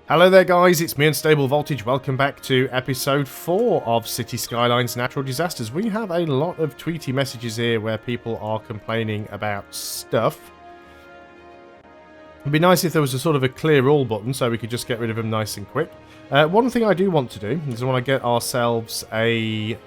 Hello there guys, it's me Unstable Voltage. Welcome back to episode 4 of Cities Skylines Natural Disasters. We have a lot of tweety messages here where people are complaining about stuff. It'd be nice if there was a sort of a clear all button so we could just get rid of them nice and quick. One thing I do want to do is I want to get ourselves a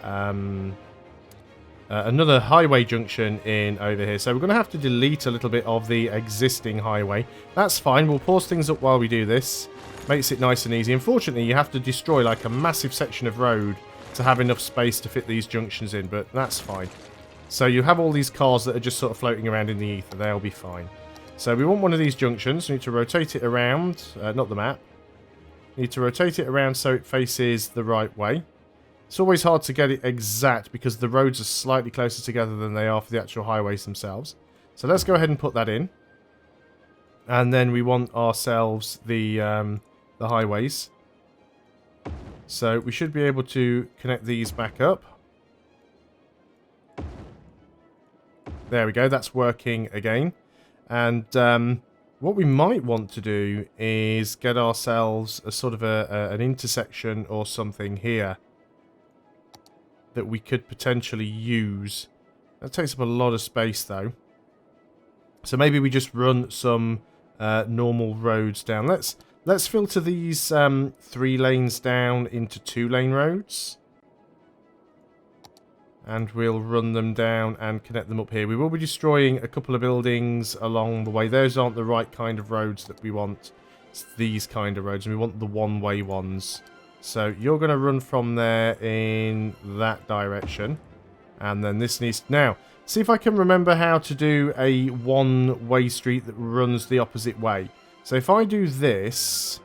another highway junction in over here. So we're going to have to delete a little bit of the existing highway. That's fine, we'll pause things up while we do this. Makes it nice and easy. Unfortunately, you have to destroy like a massive section of road to have enough space to fit these junctions in, but that's fine. So you have all these cars that are just sort of floating around in the ether. They'll be fine. So we want one of these junctions. We need to rotate it around. Not the map. We need to rotate it around so it faces the right way. It's always hard to get it exact because the roads are slightly closer together than they are for the actual highways themselves. So let's go ahead and put that in. And then we want ourselves the highways. So we should be able to connect these back up. There we go, that's working again. And what we might want to do is get ourselves a sort of an intersection or something here that we could potentially use. That takes up a lot of space though. So maybe we just run some normal roads down. Let's filter these 3 lanes down into 2-lane roads. And we'll run them down and connect them up here. We will be destroying a couple of buildings along the way. Those aren't the right kind of roads that we want. It's these kind of roads. And we want the one-way ones. So you're going to run from there in that direction. And then this needs... Now, see if I can remember how to do a one-way street that runs the opposite way. So if I do this,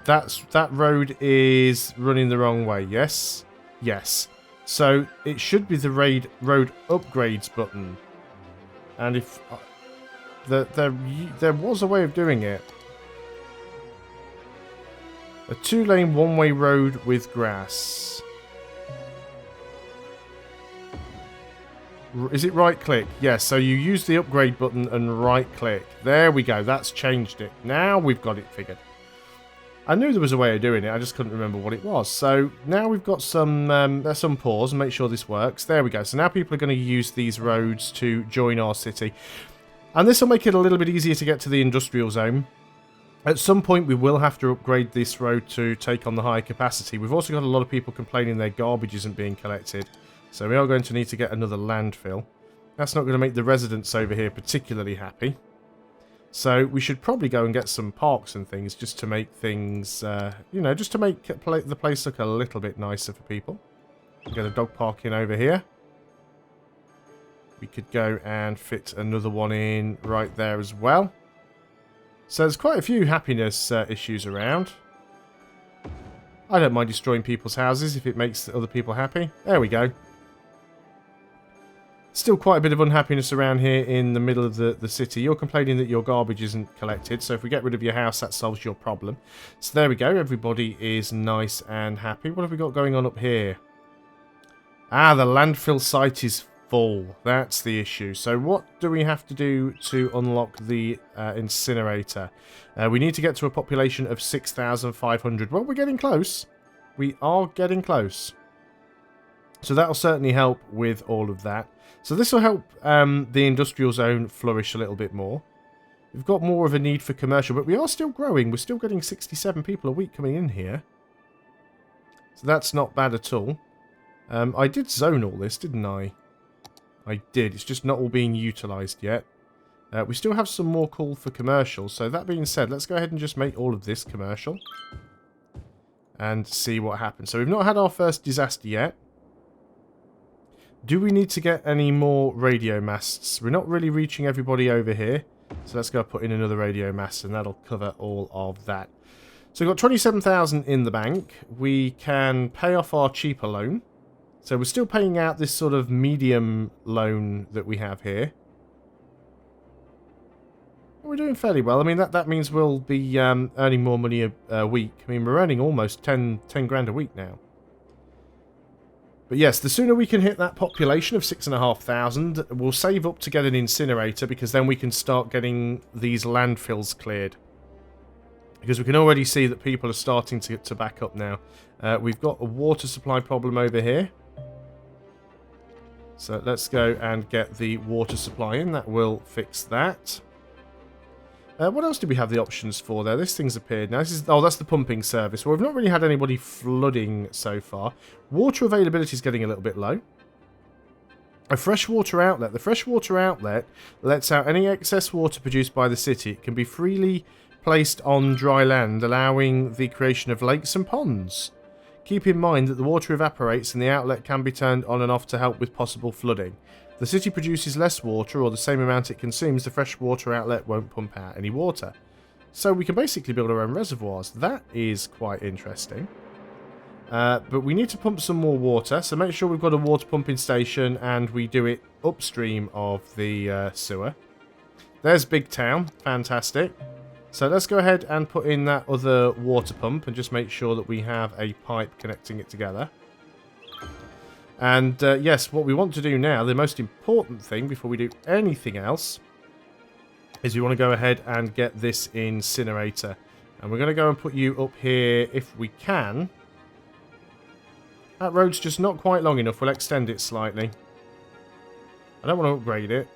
that road is running the wrong way, yes? Yes. So it should be the road upgrades button. And if... there was a way of doing it. A 2-lane one-way road with grass. Is it right click? Yes, so you use the upgrade button and right click. There we go, that's changed it. Now we've got it figured. I knew there was a way of doing it, I just couldn't remember what it was. So now we've got some pause and make sure this works. There we go, so now people are going to use these roads to join our city. And this will make it a little bit easier to get to the industrial zone. At some point we will have to upgrade this road to take on the higher capacity. We've also got a lot of people complaining their garbage isn't being collected. So we are going to need to get another landfill. That's not going to make the residents over here particularly happy. So we should probably go and get some parks and things just to make things, you know, just to make the place look a little bit nicer for people. Get a dog park in over here. We could go and fit another one in right there as well. So there's quite a few happiness issues around. I don't mind destroying people's houses if it makes other people happy. There we go. Still quite a bit of unhappiness around here in the middle of the city. You're complaining that your garbage isn't collected, so if we get rid of your house, that solves your problem. So there we go, everybody is nice and happy. What have we got going on up here? Ah, the landfill site is full. That's the issue. So what do we have to do to unlock the incinerator? We need to get to a population of 6,500. Well, we're getting close. We are getting close. So that'll certainly help with all of that. So this will help the industrial zone flourish a little bit more. We've got more of a need for commercial, but we are still growing. We're still getting 67 people a week coming in here. So that's not bad at all. I did zone all this, didn't I? I did. It's just not all being utilised yet. We still have some more call for commercial. So that being said, let's go ahead and just make all of this commercial. And see what happens. So we've not had our first disaster yet. Do we need to get any more radio masts? We're not really reaching everybody over here. So let's go put in another radio mast and that'll cover all of that. So we've got 27,000 in the bank. We can pay off our cheaper loan. So we're still paying out this sort of medium loan that we have here. We're doing fairly well. I mean, that means we'll be earning more money a week. I mean, we're earning almost 10 grand a week now. But yes, the sooner we can hit that population of 6,500, we'll save up to get an incinerator, because then we can start getting these landfills cleared. because we can already see that people are starting to back up now. We've got a water supply problem over here. So let's go and get the water supply in. That will fix that. What else do we have the options for there? This thing's appeared now. That's the pumping service. Well, we've not really had anybody flooding so far. Water availability is getting a little bit low. A freshwater outlet. The freshwater outlet lets out any excess water produced by the city. It can be freely placed on dry land, allowing the creation of lakes and ponds. Keep in mind that the water evaporates and the outlet can be turned on and off to help with possible flooding. If the city produces less water or the same amount it consumes, the freshwater outlet won't pump out any water. So we can basically build our own reservoirs. That is quite interesting. But we need to pump some more water, so make sure we've got a water pumping station and we do it upstream of the sewer. There's Big Town. Fantastic. So let's go ahead and put in that other water pump and just make sure that we have a pipe connecting it together. And yes, what we want to do now, the most important thing before we do anything else, is we want to go ahead and get this incinerator. And we're going to go and put you up here if we can. That road's just not quite long enough. We'll extend it slightly. I don't want to upgrade it.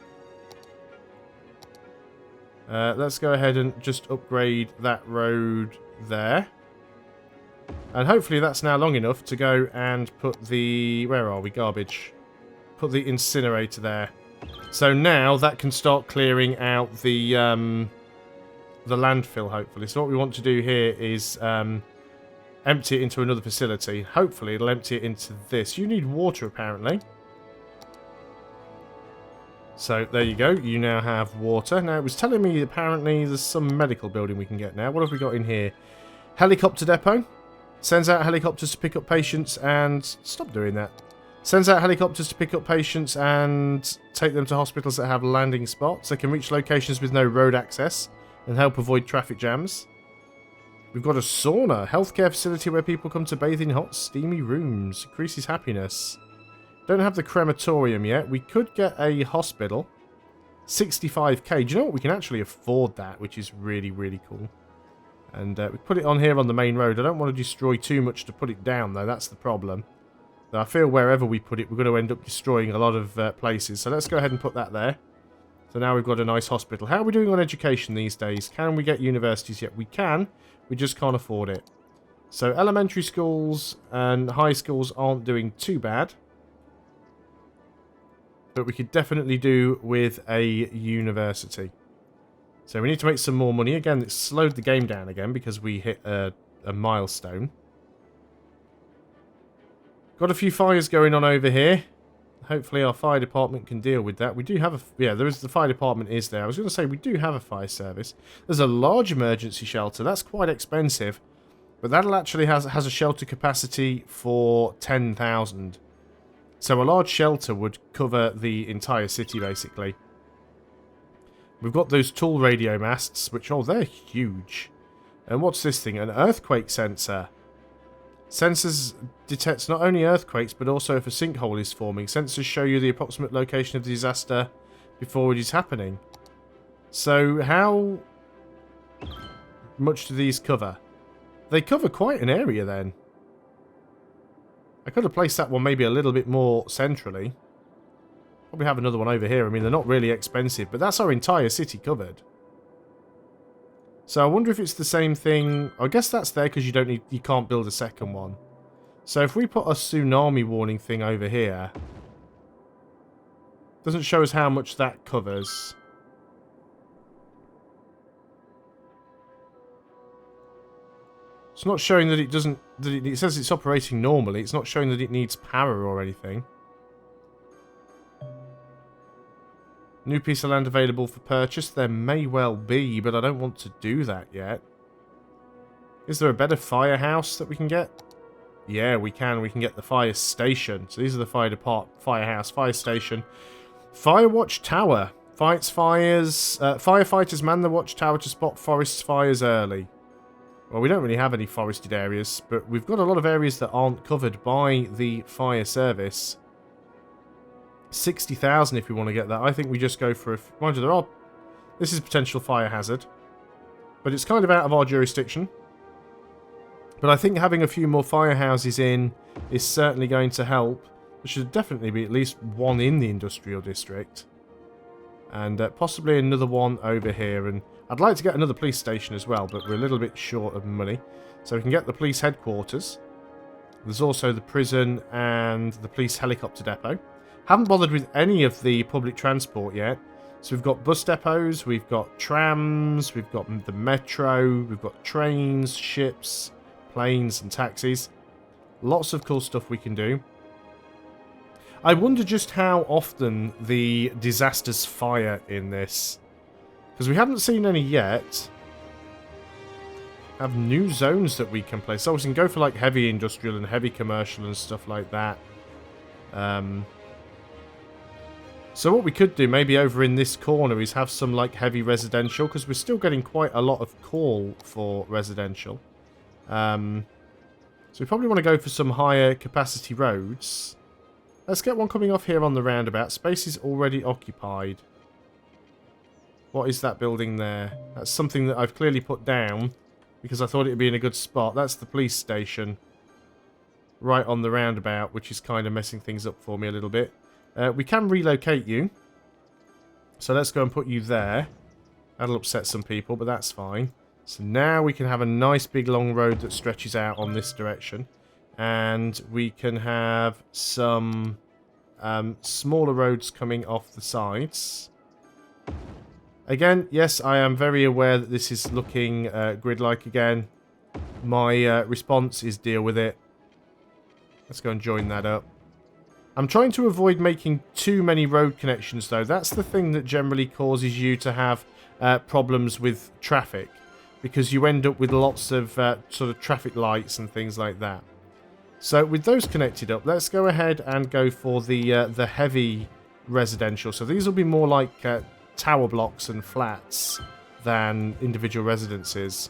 Let's go ahead and just upgrade that road there. And hopefully that's now long enough to go and put the... Where are we? Garbage. Put the incinerator there. So now that can start clearing out the landfill, hopefully. So what we want to do here is empty it into another facility. Hopefully it'll empty it into this. You need water, apparently. So, there you go. You now have water. Now, it was telling me apparently there's some medical building we can get now. What have we got in here? Helicopter depot. Sends out helicopters to pick up patients and... Stop doing that. Sends out helicopters to pick up patients and take them to hospitals that have landing spots. They can reach locations with no road access and help avoid traffic jams. We've got a sauna. Healthcare facility where people come to bathe in hot, steamy rooms. Increases happiness. Don't have the crematorium yet. We could get a hospital. 65k. Do you know what? We can actually afford that, which is really, really cool. And we put it on here on the main road. I don't want to destroy too much to put it down, though. That's the problem. I feel wherever we put it, we're going to end up destroying a lot of places. So let's go ahead and put that there. So now we've got a nice hospital. How are we doing on education these days? Can we get universities yet? We can. We just can't afford it. So elementary schools and high schools aren't doing too bad. But we could definitely do with a university. So we need to make some more money. Again, it's slowed the game down again because we hit a milestone. Got a few fires going on over here. Hopefully our fire department can deal with that. We do have a... Yeah, there is, the fire department is there. I was going to say we do have a fire service. There's a large emergency shelter. That's quite expensive. But that'll actually has a shelter capacity for 10,000. So a large shelter would cover the entire city, basically. We've got those tall radio masts, which, oh, they're huge. And what's this thing? An earthquake sensor. Sensors detects not only earthquakes, but also if a sinkhole is forming. Sensors show you the approximate location of the disaster before it is happening. So how much do these cover? They cover quite an area, then. I could have placed that one maybe a little bit more centrally. Probably have another one over here. I mean, they're not really expensive, but that's our entire city covered. So I wonder if it's the same thing. I guess that's there because you can't build a second one. So if we put a tsunami warning thing over here, doesn't show us how much that covers. It's not showing that it doesn't. It says it's operating normally. It's not showing that it needs power or anything. New piece of land available for purchase. There may well be, but I don't want to do that yet. Is there a better firehouse that we can get? Yeah, we can. We can get the fire station. So these are the firehouse, fire station. Fire watch tower. Fights fires. Firefighters man the watchtower to spot forest fires early. Well, we don't really have any forested areas, but we've got a lot of areas that aren't covered by the fire service. 60,000 if we want to get that. I think we just go for a... Mind you, this is potential fire hazard. But it's kind of out of our jurisdiction. But I think having a few more firehouses in is certainly going to help. There should definitely be at least one in the industrial district. And possibly another one over here. And I'd like to get another police station as well, but we're a little bit short of money. So we can get the police headquarters. There's also the prison and the police helicopter depot. Haven't bothered with any of the public transport yet. So we've got bus depots, we've got trams, we've got the metro, we've got trains, ships, planes and taxis. Lots of cool stuff we can do. I wonder just how often the disasters fire in this. Because we haven't seen any yet. Have new zones that we can play. So we can go for like heavy industrial and heavy commercial and stuff like that. So what we could do maybe over in this corner is have some like heavy residential. Because we're still getting quite a lot of call for residential. So we probably want to go for some higher capacity roads. Let's get one coming off here on the roundabout. Space is already occupied. What is that building there? That's something that I've clearly put down because I thought it would be in a good spot. That's the police station right on the roundabout, which is kind of messing things up for me a little bit. We can relocate you. So let's go and put you there. That'll upset some people, but that's fine. So now we can have a nice big long road that stretches out on this direction. And we can have some smaller roads coming off the sides. Again, yes, I am very aware that this is looking grid-like again. My response is deal with it. Let's go and join that up. I'm trying to avoid making too many road connections, though. That's the thing that generally causes you to have problems with traffic. Because you end up with lots of sort of traffic lights and things like that. So with those connected up, let's go ahead and go for the heavy residential. So these will be more like tower blocks and flats than individual residences.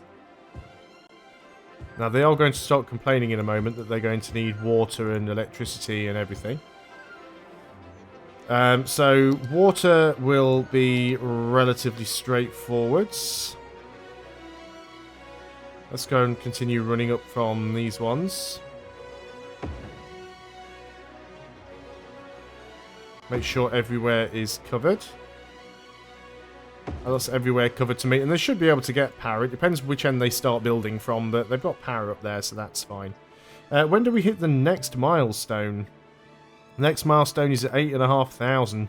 Now they are going to start complaining in a moment that they're going to need water and electricity and everything. So water will be relatively straightforward. Let's go and continue running up from these ones. Make sure everywhere is covered. That's everywhere covered to me. And they should be able to get power. It depends which end they start building from, but they've got power up there, so that's fine. When do we hit the next milestone? The next milestone is at 8,500.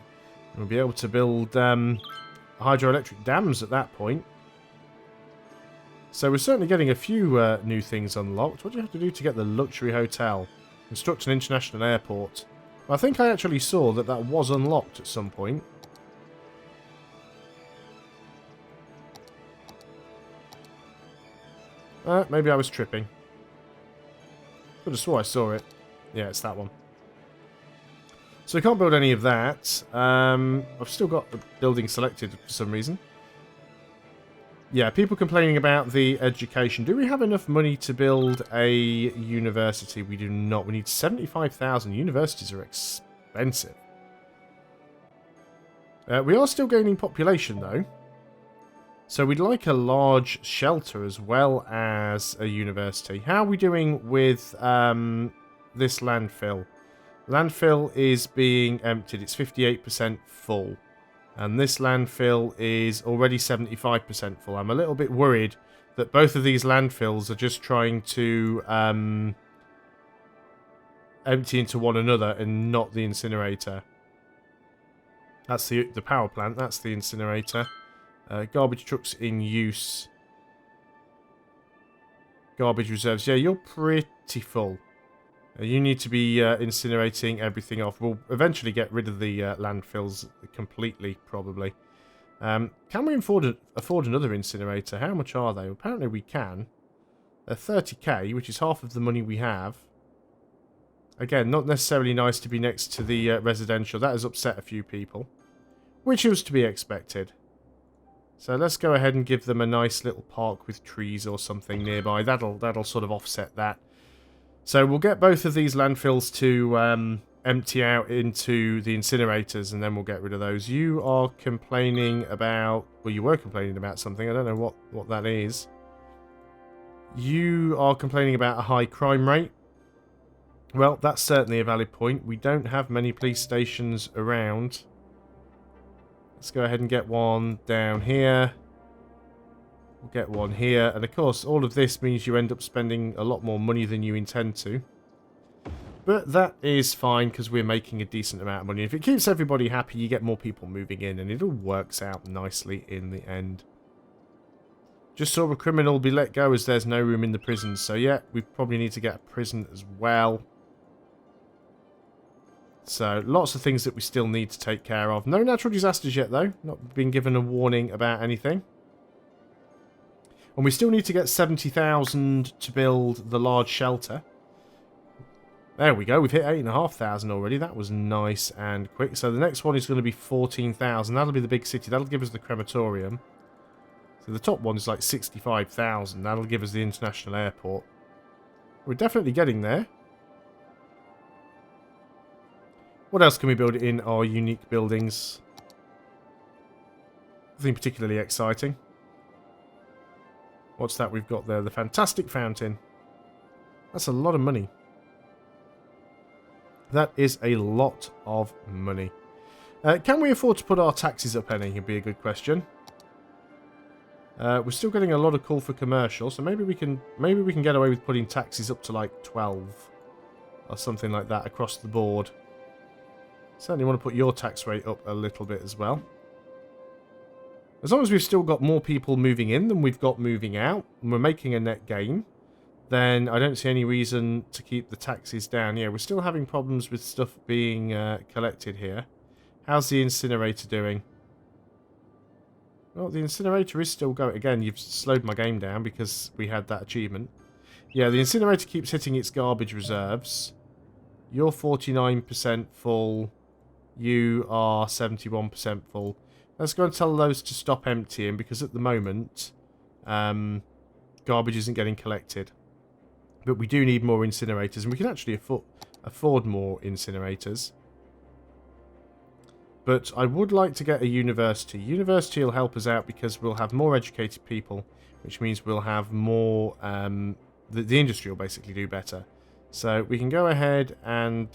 We'll be able to build hydroelectric dams at that point. So we're certainly getting a few new things unlocked. What do you have to do to get the luxury hotel? Construct an international airport. I think I actually saw that that was unlocked at some point. Maybe I was tripping. Could have swore I saw it. Yeah, it's that one. So we can't build any of that. I've still got the building selected for some reason. Yeah, people complaining about the education. Do we have enough money to build a university? We do not. We need 75,000. Universities are expensive. We are still gaining population, though. So we'd like a large shelter as well as a university. How are we doing with this landfill? Landfill is being emptied. It's 58% full. And this landfill is already 75% full. I'm a little bit worried that both of these landfills are just trying to empty into one another and not the incinerator. That's the power plant. That's the incinerator. Garbage trucks in use. Garbage reserves. Yeah, you're pretty full. You need to be incinerating everything off. We'll eventually get rid of the landfills completely, probably. Can we afford another incinerator? How much are they? Apparently we can. They're 30k, which is half of the money we have. Again, not necessarily nice to be next to the residential. That has upset a few people. Which was to be expected. So let's go ahead and give them a nice little park with trees or something nearby. That'll sort of offset that. So we'll get both of these landfills to empty out into the incinerators, and then we'll get rid of those. You are complaining about... Well, you were complaining about something. I don't know what that is. You are complaining about a high crime rate. Well, that's certainly a valid point. We don't have many police stations around. Let's go ahead and get one down here. We'll get one here. And of course, all of this means you end up spending a lot more money than you intend to. But that is fine because we're making a decent amount of money. If it keeps everybody happy, you get more people moving in, and it all works out nicely in the end. Just saw a criminal be let go as there's no room in the prison. So yeah, we probably need to get a prison as well. So lots of things that we still need to take care of. No natural disasters yet though. Not been given a warning about anything. And we still need to get 70,000 to build the large shelter. There we go. We've hit 8,500 already. That was nice and quick. So the next one is going to be 14,000. That'll be the big city. That'll give us the crematorium. So the top one is like 65,000. That'll give us the international airport. We're definitely getting there. What else can we build in our unique buildings? Nothing particularly exciting. What's that we've got there? The fantastic fountain. That's a lot of money. That is a lot of money. Can we afford to put our taxes up any? Would be a good question. We're still getting a lot of call for commercial, so maybe we can get away with putting taxes up to like 12 or something like that across the board. Certainly want to put your tax rate up a little bit as well. As long as we've still got more people moving in than we've got moving out, and we're making a net gain, then I don't see any reason to keep the taxes down. Yeah, we're still having problems with stuff being collected here. How's the incinerator doing? Well, the incinerator is still going. Again, you've slowed my game down because we had that achievement. Yeah, the incinerator keeps hitting its garbage reserves. You're 49% full. You are 71% full. Let's go and tell those to stop emptying because at the moment, garbage isn't getting collected. But we do need more incinerators, and we can actually afford more incinerators. But I would like to get a university. University will help us out because we'll have more educated people, which means we'll have more... the industry will basically do better. So we can go ahead and...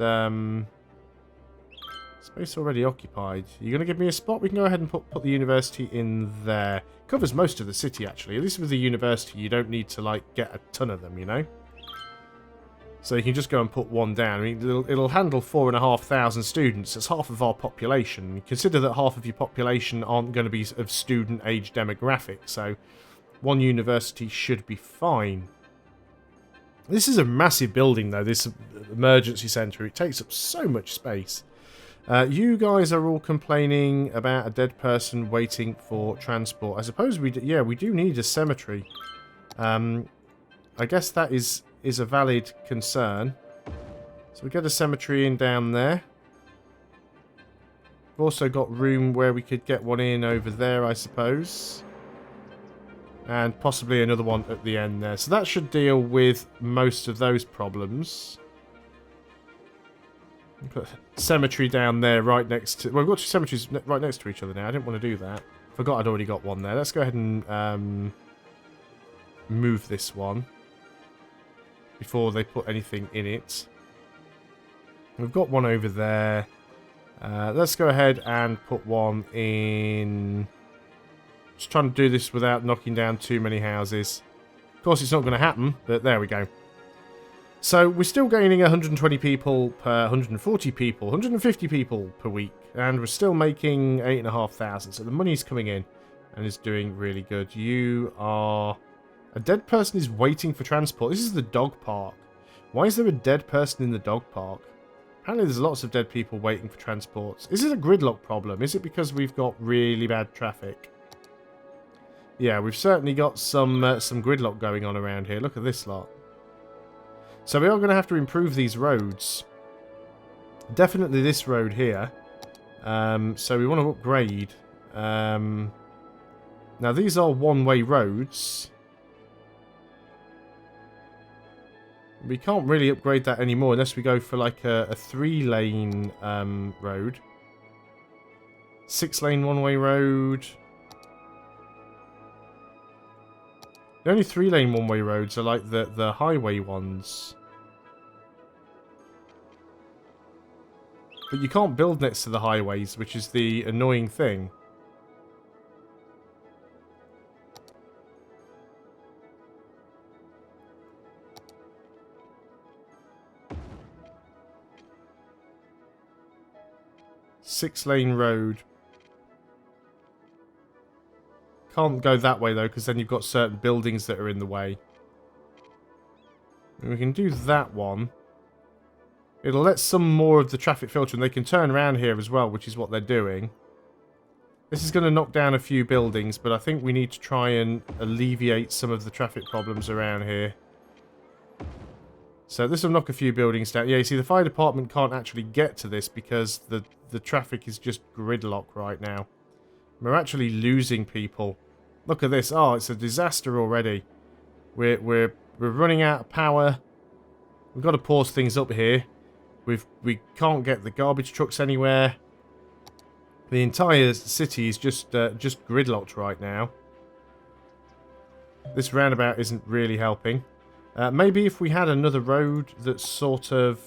space already occupied. You're going to give me a spot? We can go ahead and put the university in there. Covers most of the city, actually. At least with the university, you don't need to, like, get a ton of them, you know? So you can just go and put one down. I mean, it'll handle 4,500 students. That's half of our population. Consider that half of your population aren't going to be of student age demographic. So one university should be fine. This is a massive building, though, this emergency centre. It takes up so much space. You guys are all complaining about a dead person waiting for transport. I suppose we do need a cemetery. I guess that is a valid concern. So we get a cemetery in down there. We've also got room where we could get one in over there, I suppose. And possibly another one at the end there. So that should deal with most of those problems. Put a cemetery down there right next to... Well, we've got two cemeteries right next to each other now. I didn't want to do that. Forgot I'd already got one there. Let's go ahead and move this one before they put anything in it. We've got one over there. Let's go ahead and put one in... Just trying to do this without knocking down too many houses. Of course, it's not going to happen, but there we go. So we're still gaining 120 people per 140 people, 150 people per week, and we're still making 8,500. So the money's coming in and is doing really good. You are... A dead person is waiting for transport. This is the dog park. Why is there a dead person in the dog park? Apparently there's lots of dead people waiting for transports. Is it a gridlock problem? Is it because we've got really bad traffic? Yeah, we've certainly got some gridlock going on around here. Look at this lot. So we are going to have to improve these roads. Definitely this road here. So we want to upgrade. Now these are one-way roads. We can't really upgrade that anymore unless we go for like a 3-lane road. 6-lane one-way road. The only 3-lane one-way roads are like the highway ones. But you can't build next to the highways, which is the annoying thing. Six-lane road. Can't go that way though, because then you've got certain buildings that are in the way. And we can do that one. It'll let some more of the traffic filter, and they can turn around here as well, which is what they're doing. This is going to knock down a few buildings, but I think we need to try and alleviate some of the traffic problems around here. So this will knock a few buildings down. Yeah, you see, the fire department can't actually get to this because the traffic is just gridlock right now. We're actually losing people. Look at this. Oh, it's a disaster already. We're running out of power. We've got to pause things up here. We can't get the garbage trucks anywhere. The entire city is just gridlocked right now. This roundabout isn't really helping. Maybe if we had another road that sort of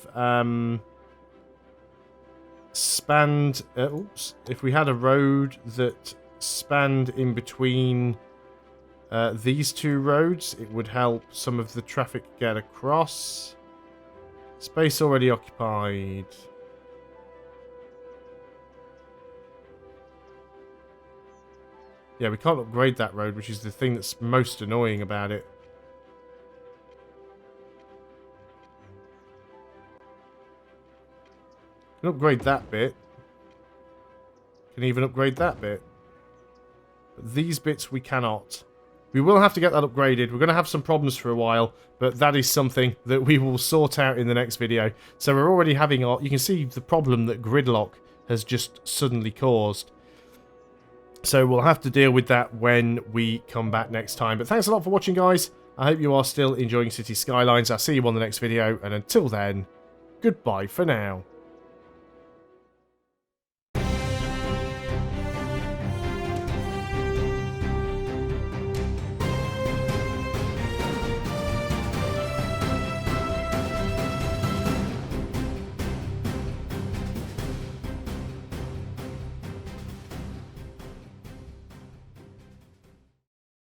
spanned... oops. If we had a road that spanned in between these two roads, it would help some of the traffic get across. Space already occupied. Yeah, we can't upgrade that road, which is the thing that's most annoying about it. Can upgrade that bit. Can even upgrade that bit. But these bits we cannot. We will have to get that upgraded. We're going to have some problems for a while, but that is something that we will sort out in the next video. So we're already having our... You can see the problem that gridlock has just suddenly caused. So we'll have to deal with that when we come back next time. But thanks a lot for watching, guys. I hope you are still enjoying Cities Skylines. I'll see you on the next video, and until then, goodbye for now.